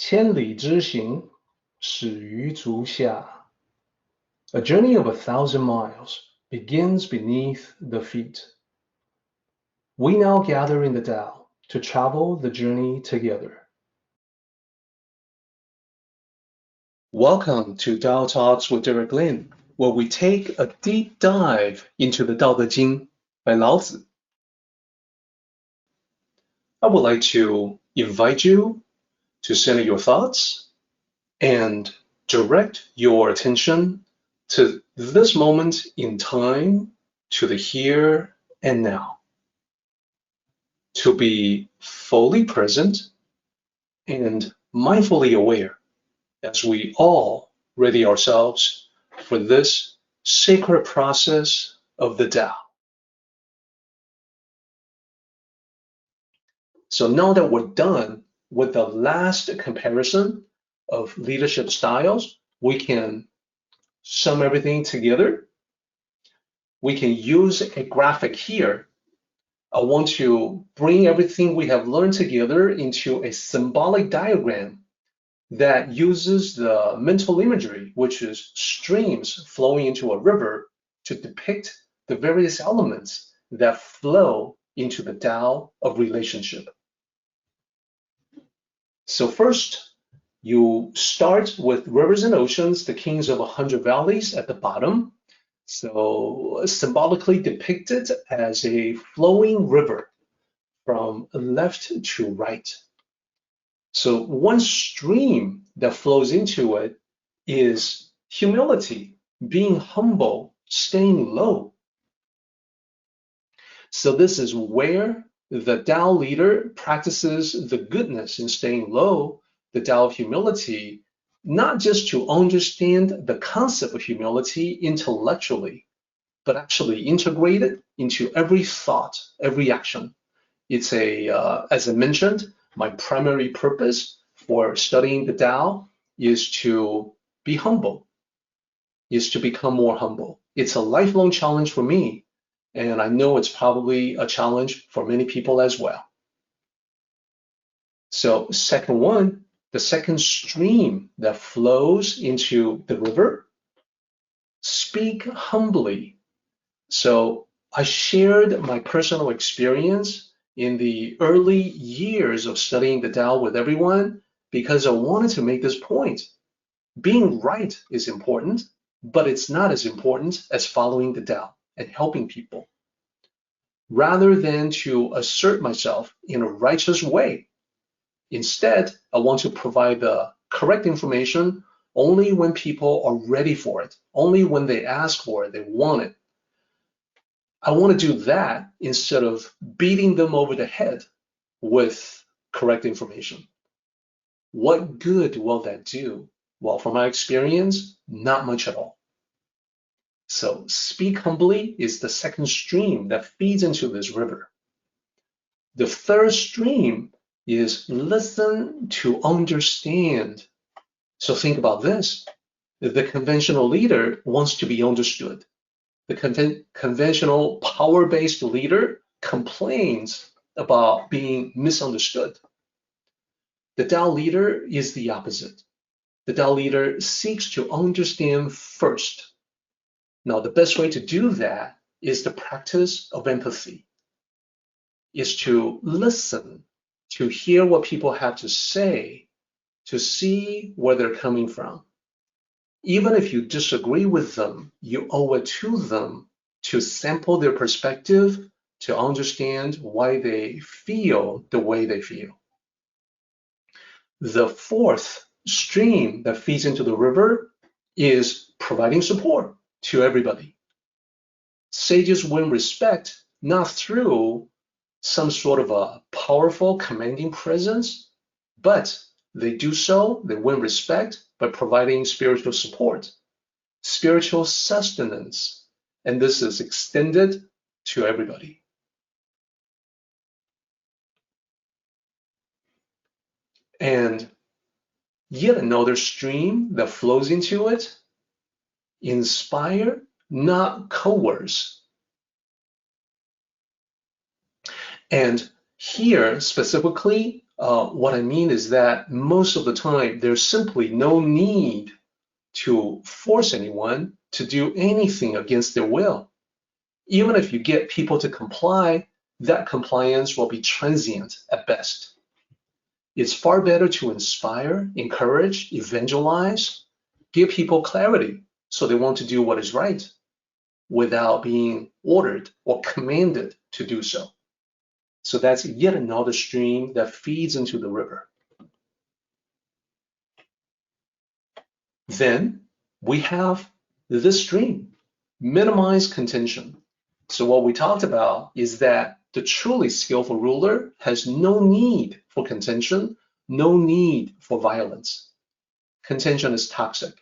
千里之行，始于足下. A journey of 1,000 miles begins beneath the feet. We now gather in the Tao to travel the journey together. Welcome to Tao Talks with Derek Lin, where we take a deep dive into the Daodejing by Lao Zi. I would like to invite you to center your thoughts and direct your attention to this moment in time, to the here and now. To be fully present and mindfully aware as we all ready ourselves for this sacred process of the Tao. So now that we're done with the last comparison of leadership styles, we can sum everything together. We can use a graphic here. I want to bring everything we have learned together into a symbolic diagram that uses the mental imagery, which is streams flowing into a river, to depict the various elements that flow into the Tao of relationship. So first, you start with rivers and oceans, the kings of 100 valleys at the bottom. So symbolically depicted as a flowing river from left to right. So one stream that flows into it is humility, being humble, staying low. So this is where the Tao leader practices the goodness in staying low, the Tao of humility, not just to understand the concept of humility intellectually, but actually integrate it into every thought, every action. It's as I mentioned, my primary purpose for studying the Tao is to be humble, is to become more humble. It's a lifelong challenge for me, and I know it's probably a challenge for many people as well. So second one, the second stream that flows into the river, speak humbly. So I shared my personal experience in the early years of studying the Tao with everyone because I wanted to make this point. Being right is important, but it's not as important as following the Tao and helping people. Rather than to assert myself in a righteous way, instead, I want to provide the correct information only when people are ready for it, only when they ask for it, they want it. I want to do that instead of beating them over the head with correct information. What good will that do? Well, from my experience, not much at all. So speak humbly is the second stream that feeds into this river. The third stream is listen to understand. So think about this. The conventional leader wants to be understood. The conventional power-based leader complains about being misunderstood. The Tao leader is the opposite. The Tao leader seeks to understand first. Now, the best way to do that is the practice of empathy, is to listen, to hear what people have to say, to see where they're coming from. Even if you disagree with them, you owe it to them to sample their perspective, to understand why they feel the way they feel. The fourth stream that feeds into the river is providing support to everybody. Sages win respect not through some sort of a powerful, commanding presence, but they do so, they win respect by providing spiritual support, spiritual sustenance, and this is extended to everybody. And yet another stream that flows into it, inspire, not coerce. And here, specifically, What I mean is that most of the time, there's simply no need to force anyone to do anything against their will. Even if you get people to comply, that compliance will be transient at best. It's far better to inspire, encourage, evangelize, give people clarity so they want to do what is right without being ordered or commanded to do so. So that's yet another stream that feeds into the river. Then we have this stream, minimize contention. So what we talked about is that the truly skillful ruler has no need for contention, no need for violence. Contention is toxic,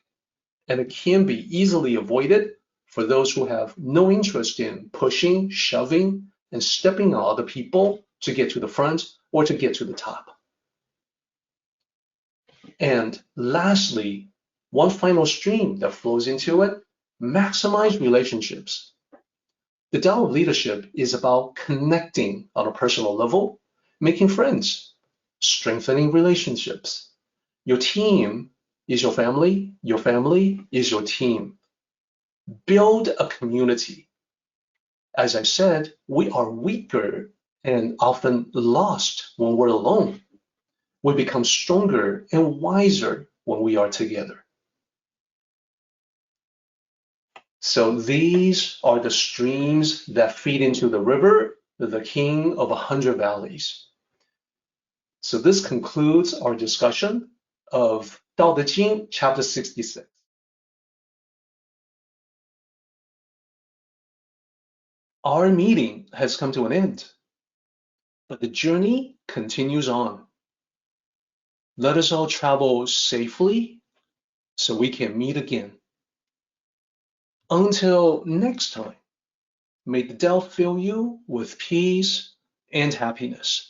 and it can be easily avoided for those who have no interest in pushing, shoving, and stepping on other people to get to the front or to get to the top. And lastly, one final stream that flows into it, maximize relationships. The Tao of Leadership is about connecting on a personal level, making friends, strengthening relationships. Your team is your family is your team. Build a community. As I said, we are weaker and often lost when we're alone. We become stronger and wiser when we are together. So these are the streams that feed into the river, the king of 100 valleys. So this concludes our discussion of Daodejing, chapter 66. Our meeting has come to an end, but the journey continues on. Let us all travel safely so we can meet again. Until next time, may the Tao fill you with peace and happiness.